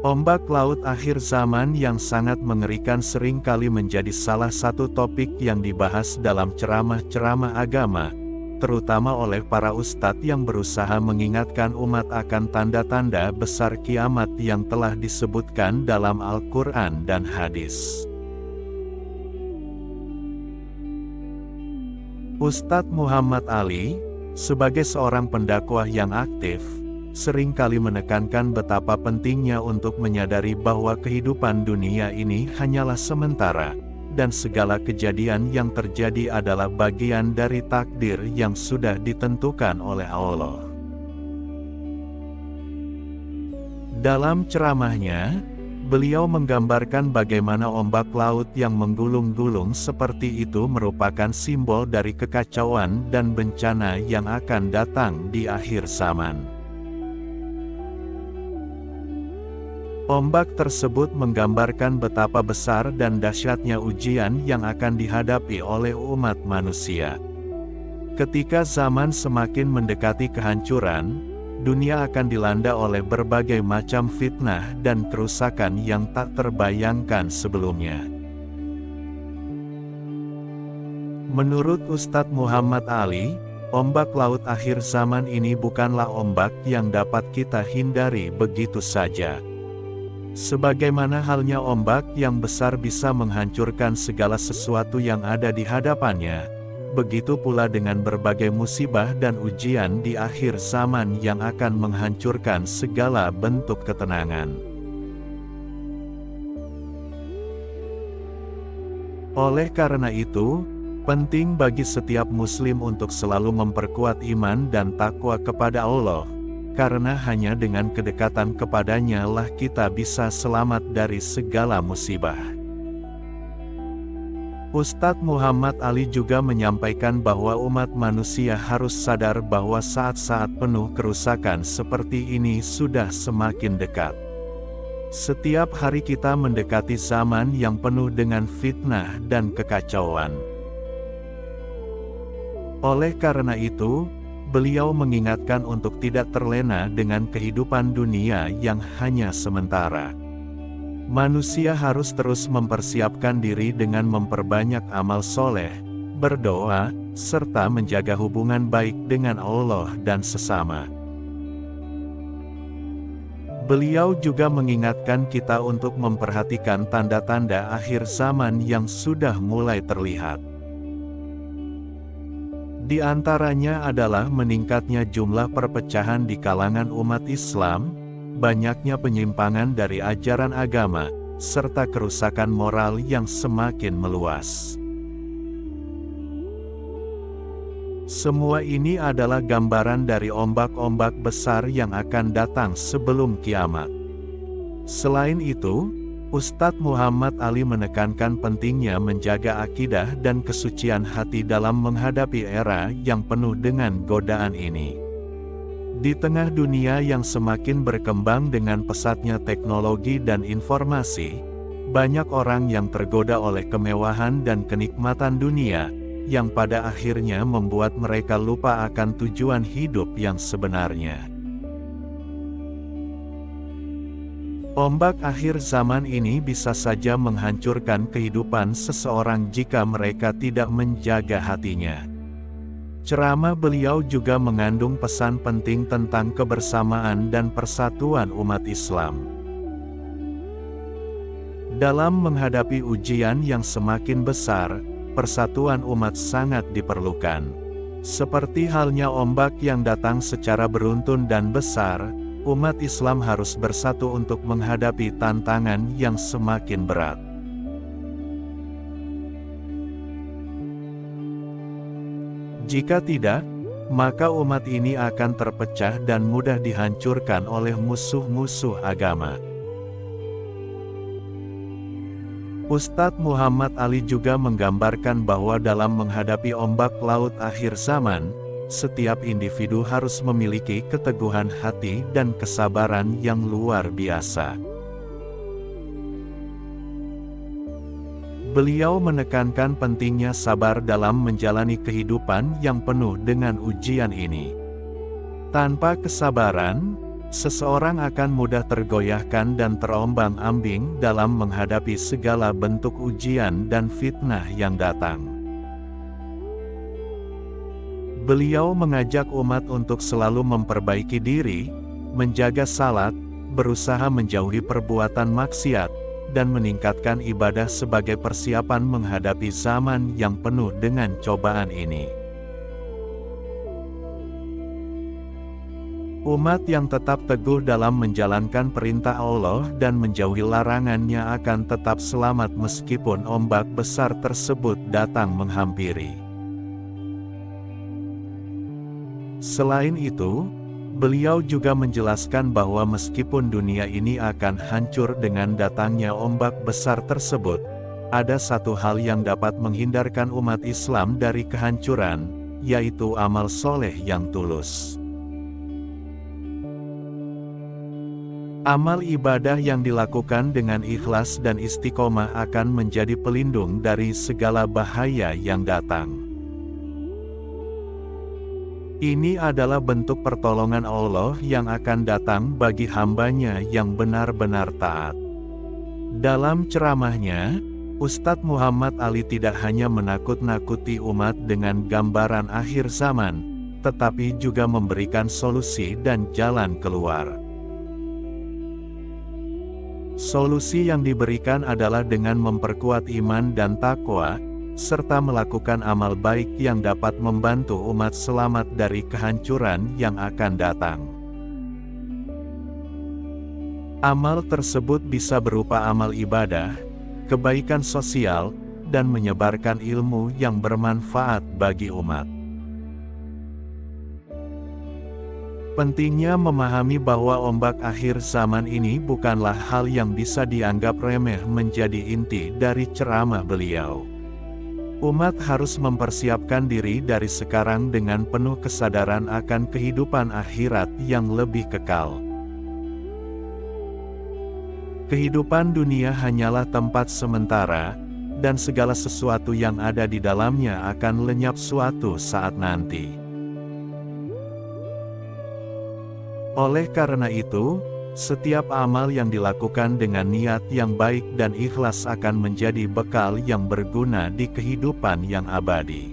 Ombak laut akhir zaman yang sangat mengerikan sering kali menjadi salah satu topik yang dibahas dalam ceramah-ceramah agama, terutama oleh para ustadz yang berusaha mengingatkan umat akan tanda-tanda besar kiamat yang telah disebutkan dalam Al-Quran dan hadis. Ustadz Muhammad Ali, sebagai seorang pendakwah yang aktif, sering kali menekankan betapa pentingnya untuk menyadari bahwa kehidupan dunia ini hanyalah sementara, dan segala kejadian yang terjadi adalah bagian dari takdir yang sudah ditentukan oleh Allah. Dalam ceramahnya, beliau menggambarkan bagaimana ombak laut yang menggulung-gulung seperti itu merupakan simbol dari kekacauan dan bencana yang akan datang di akhir zaman. Ombak tersebut menggambarkan betapa besar dan dahsyatnya ujian yang akan dihadapi oleh umat manusia. Ketika zaman semakin mendekati kehancuran, dunia akan dilanda oleh berbagai macam fitnah dan kerusakan yang tak terbayangkan sebelumnya. Menurut Ustadz Muhammad Ali, ombak laut akhir zaman ini bukanlah ombak yang dapat kita hindari begitu saja. Sebagaimana halnya ombak yang besar bisa menghancurkan segala sesuatu yang ada di hadapannya, begitu pula dengan berbagai musibah dan ujian di akhir zaman yang akan menghancurkan segala bentuk ketenangan. Oleh karena itu, penting bagi setiap muslim untuk selalu memperkuat iman dan takwa kepada Allah, karena hanya dengan kedekatan kepadanya lah kita bisa selamat dari segala musibah. Ustadz Muhammad Ali juga menyampaikan bahwa umat manusia harus sadar bahwa saat-saat penuh kerusakan seperti ini sudah semakin dekat. Setiap hari kita mendekati zaman yang penuh dengan fitnah dan kekacauan. Oleh karena itu, beliau mengingatkan untuk tidak terlena dengan kehidupan dunia yang hanya sementara. Manusia harus terus mempersiapkan diri dengan memperbanyak amal soleh, berdoa, serta menjaga hubungan baik dengan Allah dan sesama. Beliau juga mengingatkan kita untuk memperhatikan tanda-tanda akhir zaman yang sudah mulai terlihat. Di antaranya adalah meningkatnya jumlah perpecahan di kalangan umat Islam, banyaknya penyimpangan dari ajaran agama, serta kerusakan moral yang semakin meluas. Semua ini adalah gambaran dari ombak-ombak besar yang akan datang sebelum kiamat. Selain itu, Ustadz Muhammad Ali menekankan pentingnya menjaga akidah dan kesucian hati dalam menghadapi era yang penuh dengan godaan ini. Di tengah dunia yang semakin berkembang dengan pesatnya teknologi dan informasi, banyak orang yang tergoda oleh kemewahan dan kenikmatan dunia, yang pada akhirnya membuat mereka lupa akan tujuan hidup yang sebenarnya. Ombak akhir zaman ini bisa saja menghancurkan kehidupan seseorang jika mereka tidak menjaga hatinya. Ceramah beliau juga mengandung pesan penting tentang kebersamaan dan persatuan umat Islam. Dalam menghadapi ujian yang semakin besar, persatuan umat sangat diperlukan. Seperti halnya ombak yang datang secara beruntun dan besar, umat Islam harus bersatu untuk menghadapi tantangan yang semakin berat. Jika tidak, maka umat ini akan terpecah dan mudah dihancurkan oleh musuh-musuh agama. Ustadz Muhammad Ali juga menggambarkan bahwa dalam menghadapi ombak laut akhir zaman, setiap individu harus memiliki keteguhan hati dan kesabaran yang luar biasa. Beliau menekankan pentingnya sabar dalam menjalani kehidupan yang penuh dengan ujian ini. Tanpa kesabaran, seseorang akan mudah tergoyahkan dan terombang-ambing dalam menghadapi segala bentuk ujian dan fitnah yang datang. Beliau mengajak umat untuk selalu memperbaiki diri, menjaga salat, berusaha menjauhi perbuatan maksiat, dan meningkatkan ibadah sebagai persiapan menghadapi zaman yang penuh dengan cobaan ini. Umat yang tetap teguh dalam menjalankan perintah Allah dan menjauhi larangannya akan tetap selamat meskipun ombak besar tersebut datang menghampiri. Selain itu, beliau juga menjelaskan bahwa meskipun dunia ini akan hancur dengan datangnya ombak besar tersebut, ada satu hal yang dapat menghindarkan umat Islam dari kehancuran, yaitu amal soleh yang tulus. Amal ibadah yang dilakukan dengan ikhlas dan istiqomah akan menjadi pelindung dari segala bahaya yang datang. Ini adalah bentuk pertolongan Allah yang akan datang bagi hambanya yang benar-benar taat. Dalam ceramahnya, Ustadz Muhammad Ali tidak hanya menakut-nakuti umat dengan gambaran akhir zaman, tetapi juga memberikan solusi dan jalan keluar. Solusi yang diberikan adalah dengan memperkuat iman dan takwa, serta melakukan amal baik yang dapat membantu umat selamat dari kehancuran yang akan datang. Amal tersebut bisa berupa amal ibadah, kebaikan sosial, dan menyebarkan ilmu yang bermanfaat bagi umat. Pentingnya memahami bahwa ombak akhir zaman ini bukanlah hal yang bisa dianggap remeh menjadi inti dari ceramah beliau. Umat harus mempersiapkan diri dari sekarang dengan penuh kesadaran akan kehidupan akhirat yang lebih kekal. Kehidupan dunia hanyalah tempat sementara, dan segala sesuatu yang ada di dalamnya akan lenyap suatu saat nanti. Oleh karena itu, setiap amal yang dilakukan dengan niat yang baik dan ikhlas akan menjadi bekal yang berguna di kehidupan yang abadi.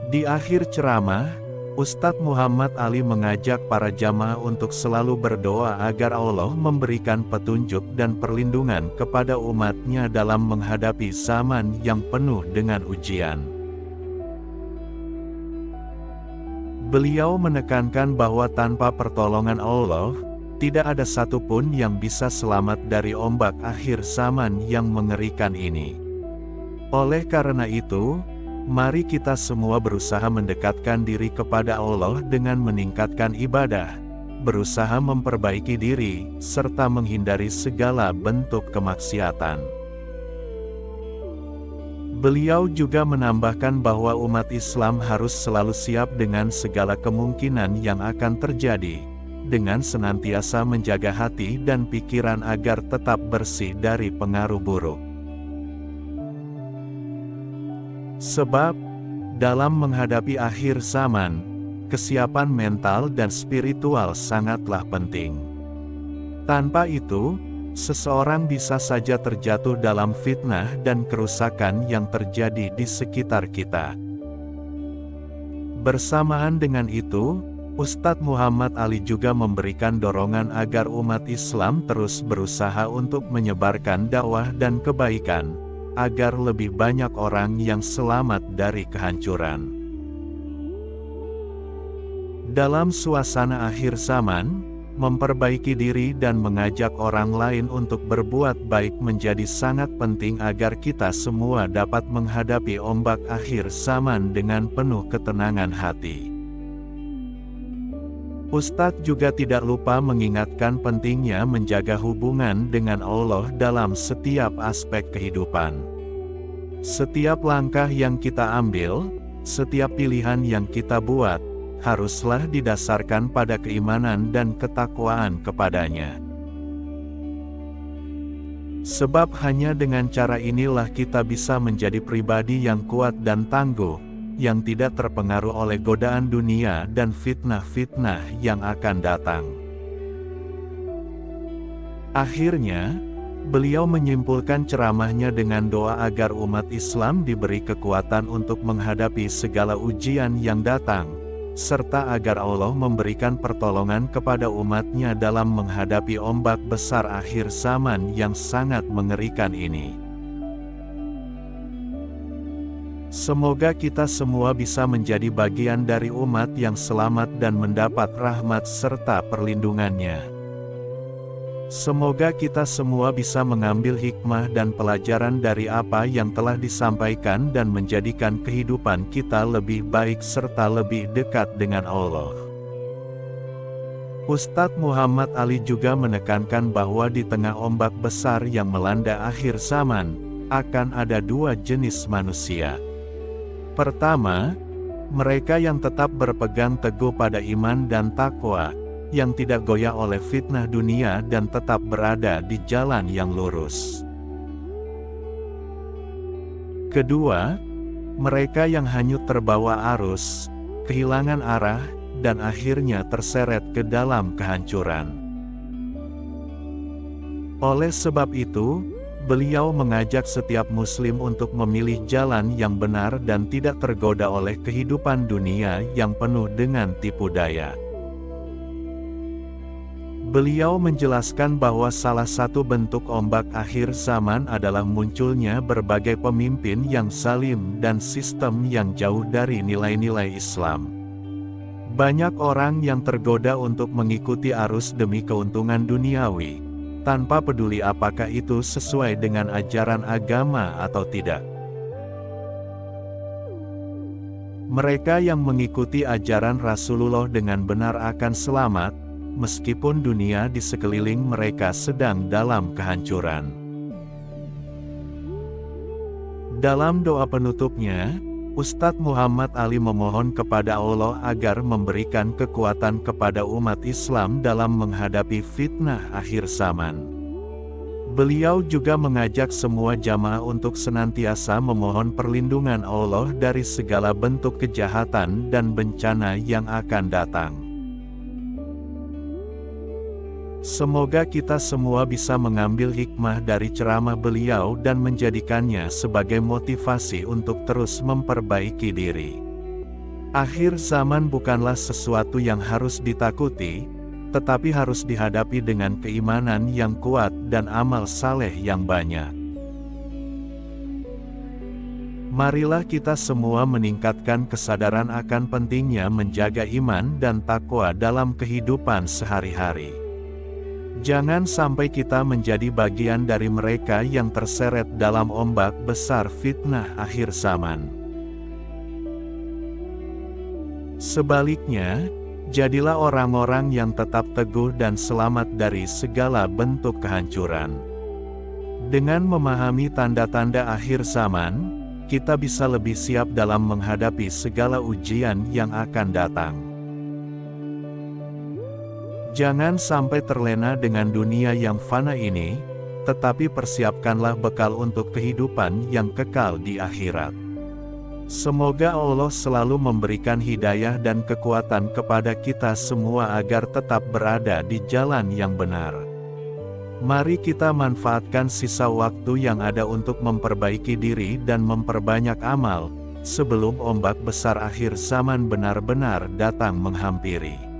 Di akhir ceramah, Ustadz Muhammad Ali mengajak para jamaah untuk selalu berdoa agar Allah memberikan petunjuk dan perlindungan kepada umatnya dalam menghadapi zaman yang penuh dengan ujian. Beliau menekankan bahwa tanpa pertolongan Allah, tidak ada satupun yang bisa selamat dari ombak akhir zaman yang mengerikan ini. Oleh karena itu, mari kita semua berusaha mendekatkan diri kepada Allah dengan meningkatkan ibadah, berusaha memperbaiki diri, serta menghindari segala bentuk kemaksiatan. Beliau juga menambahkan bahwa umat Islam harus selalu siap dengan segala kemungkinan yang akan terjadi, dengan senantiasa menjaga hati dan pikiran agar tetap bersih dari pengaruh buruk. Sebab, dalam menghadapi akhir zaman, kesiapan mental dan spiritual sangatlah penting. Tanpa itu, seseorang bisa saja terjatuh dalam fitnah dan kerusakan yang terjadi di sekitar kita. Bersamaan dengan itu, Ustadz Muhammad Ali juga memberikan dorongan agar umat Islam terus berusaha untuk menyebarkan dakwah dan kebaikan, agar lebih banyak orang yang selamat dari kehancuran. Dalam suasana akhir zaman, memperbaiki diri dan mengajak orang lain untuk berbuat baik menjadi sangat penting agar kita semua dapat menghadapi ombak akhir zaman dengan penuh ketenangan hati. Ustadz juga tidak lupa mengingatkan pentingnya menjaga hubungan dengan Allah dalam setiap aspek kehidupan. Setiap langkah yang kita ambil, setiap pilihan yang kita buat, haruslah didasarkan pada keimanan dan ketakwaan kepadanya. Sebab hanya dengan cara inilah kita bisa menjadi pribadi yang kuat dan tangguh, yang tidak terpengaruh oleh godaan dunia dan fitnah-fitnah yang akan datang. Akhirnya, beliau menyimpulkan ceramahnya dengan doa agar umat Islam diberi kekuatan untuk menghadapi segala ujian yang datang, serta agar Allah memberikan pertolongan kepada umatnya dalam menghadapi ombak besar akhir zaman yang sangat mengerikan ini. Semoga kita semua bisa menjadi bagian dari umat yang selamat dan mendapat rahmat serta perlindungannya. Semoga kita semua bisa mengambil hikmah dan pelajaran dari apa yang telah disampaikan dan menjadikan kehidupan kita lebih baik serta lebih dekat dengan Allah. Ustadz Muhammad Ali juga menekankan bahwa di tengah ombak besar yang melanda akhir zaman, akan ada dua jenis manusia. Pertama, mereka yang tetap berpegang teguh pada iman dan takwa, yang tidak goyah oleh fitnah dunia dan tetap berada di jalan yang lurus. Kedua, mereka yang hanyut terbawa arus, kehilangan arah, dan akhirnya terseret ke dalam kehancuran. Oleh sebab itu, beliau mengajak setiap muslim untuk memilih jalan yang benar dan tidak tergoda oleh kehidupan dunia yang penuh dengan tipu daya. Beliau menjelaskan bahwa salah satu bentuk ombak akhir zaman adalah munculnya berbagai pemimpin yang zalim dan sistem yang jauh dari nilai-nilai Islam. Banyak orang yang tergoda untuk mengikuti arus demi keuntungan duniawi, tanpa peduli apakah itu sesuai dengan ajaran agama atau tidak. Mereka yang mengikuti ajaran Rasulullah dengan benar akan selamat, meskipun dunia di sekeliling mereka sedang dalam kehancuran. Dalam doa penutupnya, Ustadz Muhammad Ali memohon kepada Allah agar memberikan kekuatan kepada umat Islam dalam menghadapi fitnah akhir zaman. Beliau juga mengajak semua jamaah untuk senantiasa memohon perlindungan Allah dari segala bentuk kejahatan dan bencana yang akan datang. Semoga kita semua bisa mengambil hikmah dari ceramah beliau dan menjadikannya sebagai motivasi untuk terus memperbaiki diri. Akhir zaman bukanlah sesuatu yang harus ditakuti, tetapi harus dihadapi dengan keimanan yang kuat dan amal saleh yang banyak. Marilah kita semua meningkatkan kesadaran akan pentingnya menjaga iman dan takwa dalam kehidupan sehari-hari. Jangan sampai kita menjadi bagian dari mereka yang terseret dalam ombak besar fitnah akhir zaman. Sebaliknya, jadilah orang-orang yang tetap teguh dan selamat dari segala bentuk kehancuran. Dengan memahami tanda-tanda akhir zaman, kita bisa lebih siap dalam menghadapi segala ujian yang akan datang. Jangan sampai terlena dengan dunia yang fana ini, tetapi persiapkanlah bekal untuk kehidupan yang kekal di akhirat. Semoga Allah selalu memberikan hidayah dan kekuatan kepada kita semua agar tetap berada di jalan yang benar. Mari kita manfaatkan sisa waktu yang ada untuk memperbaiki diri dan memperbanyak amal, sebelum ombak besar akhir zaman benar-benar datang menghampiri.